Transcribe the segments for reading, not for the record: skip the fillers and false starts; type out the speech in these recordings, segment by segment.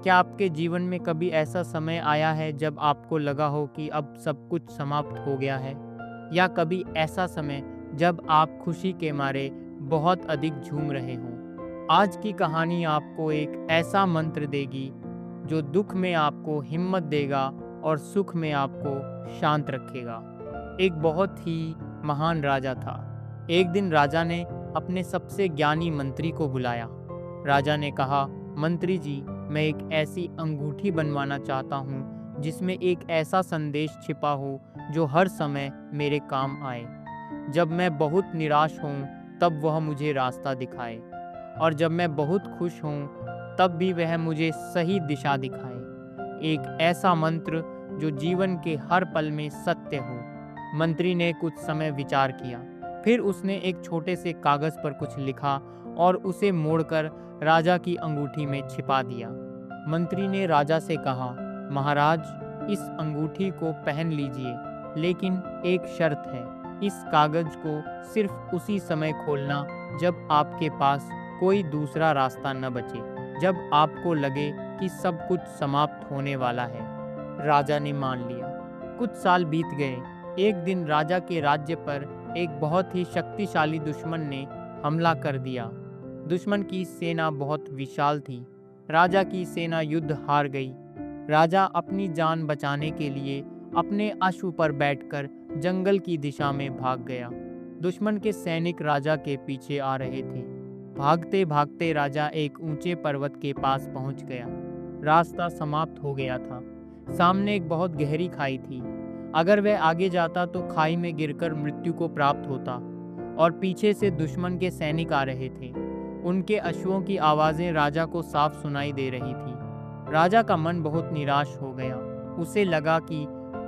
क्या आपके जीवन में कभी ऐसा समय आया है जब आपको लगा हो कि अब सब कुछ समाप्त हो गया है? या कभी ऐसा समय जब आप खुशी के मारे बहुत अधिक झूम रहे हों? आज की कहानी आपको एक ऐसा मंत्र देगी जो दुख में आपको हिम्मत देगा और सुख में आपको शांत रखेगा। एक बहुत ही महान राजा था। एक दिन राजा ने अपने सबसे ज्ञानी मंत्री को बुलाया। राजा ने कहा, मंत्री जी, मैं एक ऐसी अंगूठी बनवाना चाहता हूँ जिसमें एक ऐसा संदेश छिपा हो जो हर समय मेरे काम आए। जब मैं बहुत निराश हूँ तब वह मुझे रास्ता दिखाए, और जब मैं बहुत खुश हूँ तब भी वह मुझे सही दिशा दिखाए। एक ऐसा मंत्र जो जीवन के हर पल में सत्य हो। मंत्री ने कुछ समय विचार किया, फिर उसने एक छोटे से कागज पर कुछ लिखा और उसे मोड़कर राजा की अंगूठी में छिपा दिया। मंत्री ने राजा से कहा, महाराज, इस अंगूठी को पहन लीजिए, लेकिन एक शर्त है। इस कागज को सिर्फ उसी समय खोलना जब आपके पास कोई दूसरा रास्ता न बचे, जब आपको लगे कि सब कुछ समाप्त होने वाला है। राजा ने मान लिया। कुछ साल बीत गए। एक दिन राजा के राज्य पर एक बहुत ही शक्तिशाली दुश्मन ने हमला कर दिया। दुश्मन की सेना बहुत विशाल थी। राजा की सेना युद्ध हार गई। राजा अपनी जान बचाने के लिए अपने अश्व पर बैठकर जंगल की दिशा में भाग गया। दुश्मन के सैनिक राजा के पीछे आ रहे थे। भागते भागते राजा एक ऊंचे पर्वत के पास पहुंच गया। रास्ता समाप्त हो गया था। सामने एक बहुत गहरी खाई थी। अगर वह आगे जाता तो खाई में गिरकर मृत्यु को प्राप्त होता। और पीछे से दुश्मन के सैनिक आ रहे थे। उनके अश्वों की आवाजें राजा को साफ सुनाई दे रही थी। राजा का मन बहुत निराश हो गया। उसे लगा कि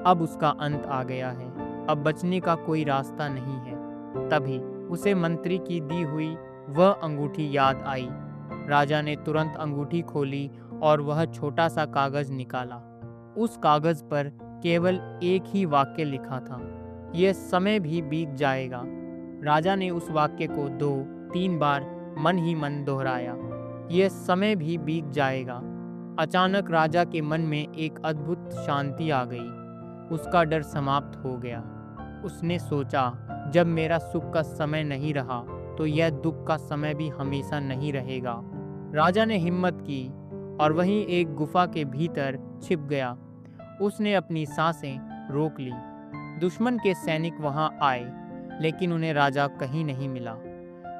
अब उसका अंत आ गया है, अब बचने का कोई रास्ता नहीं है। तभी उसे मंत्री की दी हुई वह अंगूठी याद आई। राजा ने तुरंत अंगूठी खोली और वह छोटा सा कागज निकाला। उस कागज पर केवल एक ही वाक्य लिखा था, यह समय भी बीत जाएगा। राजा ने उस वाक्य को 2-3 बार मन ही मन दोहराया, यह समय भी बीत जाएगा। अचानक राजा के मन में एक अद्भुत शांति आ गई। उसका डर समाप्त हो गया। उसने सोचा, जब मेरा सुख का समय नहीं रहा तो यह दुख का समय भी हमेशा नहीं रहेगा। राजा ने हिम्मत की और वहीं एक गुफा के भीतर छिप गया। उसने अपनी सांसें रोक ली। दुश्मन के सैनिक वहां आए, लेकिन उन्हें राजा कहीं नहीं मिला।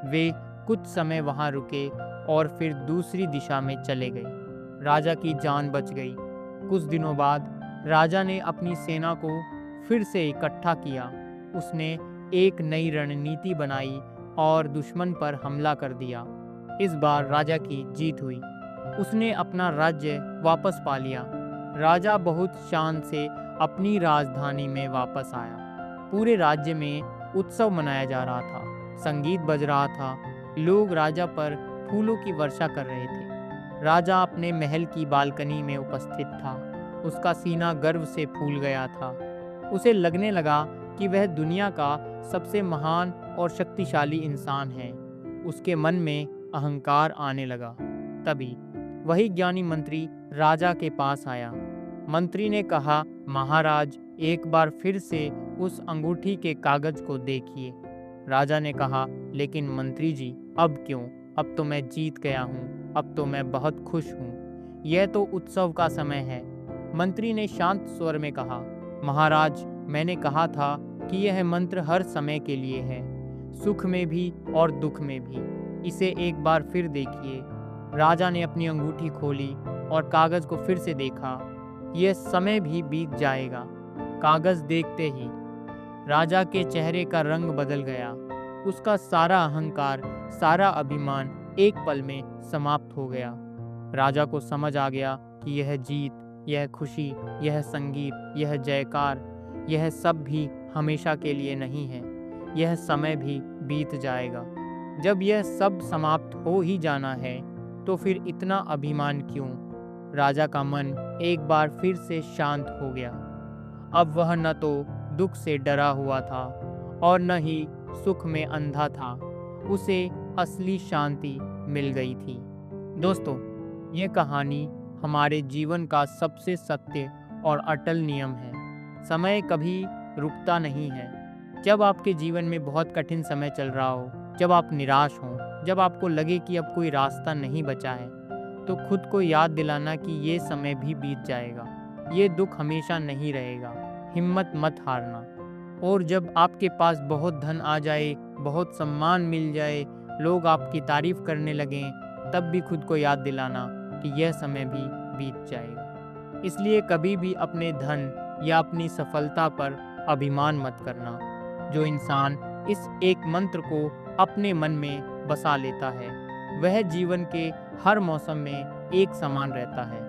वे कुछ समय वहां रुके और फिर दूसरी दिशा में चले गए। राजा की जान बच गई। कुछ दिनों बाद राजा ने अपनी सेना को फिर से इकट्ठा किया। उसने एक नई रणनीति बनाई और दुश्मन पर हमला कर दिया। इस बार राजा की जीत हुई। उसने अपना राज्य वापस पा लिया। राजा बहुत शान से अपनी राजधानी में वापस आया। पूरे राज्य में उत्सव मनाया जा रहा था। संगीत बज रहा था। लोग राजा पर फूलों की वर्षा कर रहे थे। राजा अपने महल की बालकनी में उपस्थित था। उसका सीना गर्व से फूल गया था। उसे लगने लगा कि वह दुनिया का सबसे महान और शक्तिशाली इंसान है। उसके मन में अहंकार आने लगा। तभी वही ज्ञानी मंत्री राजा के पास आया। मंत्री ने कहा, महाराज, एक बार फिर से उस अंगूठी के कागज को देखिए। राजा ने कहा, लेकिन मंत्री जी, अब क्यों? अब तो मैं जीत गया हूँ। अब तो मैं बहुत खुश हूँ। यह तो उत्सव का समय है। मंत्री ने शांत स्वर में कहा, महाराज, मैंने कहा था कि यह मंत्र हर समय के लिए है, सुख में भी और दुख में भी। इसे एक बार फिर देखिए। राजा ने अपनी अंगूठी खोली और कागज को फिर से देखा। यह समय भी बीत जाएगा। कागज देखते ही राजा के चेहरे का रंग बदल गया। उसका सारा अहंकार, सारा अभिमान एक पल में समाप्त हो गया। राजा को समझ आ गया कि यह जीत, यह खुशी, यह संगीत, यह जयकार, यह सब भी हमेशा के लिए नहीं है। यह समय भी बीत जाएगा। जब यह सब समाप्त हो ही जाना है तो फिर इतना अभिमान क्यों? राजा का मन एक बार फिर से शांत हो गया। अब वह न तो दुख से डरा हुआ था और न ही सुख में अंधा था। उसे असली शांति मिल गई थी। दोस्तों, ये कहानी हमारे जीवन का सबसे सत्य और अटल नियम है। समय कभी रुकता नहीं है। जब आपके जीवन में बहुत कठिन समय चल रहा हो, जब आप निराश हों, जब आपको लगे कि अब कोई रास्ता नहीं बचा है, तो खुद को याद दिलाना कि ये समय भी बीत जाएगा, ये दुख हमेशा नहीं रहेगा। हिम्मत मत हारना। और जब आपके पास बहुत धन आ जाए, बहुत सम्मान मिल जाए, लोग आपकी तारीफ करने लगें, तब भी खुद को याद दिलाना कि यह समय भी बीत जाएगा। इसलिए कभी भी अपने धन या अपनी सफलता पर अभिमान मत करना। जो इंसान इस एक मंत्र को अपने मन में बसा लेता है, वह जीवन के हर मौसम में एक समान रहता है।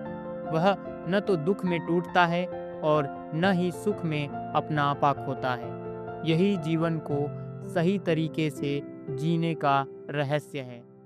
वह न तो दुख में टूटता है और न ही सुख में अपना आपा खोता है। यही जीवन को सही तरीके से जीने का रहस्य है।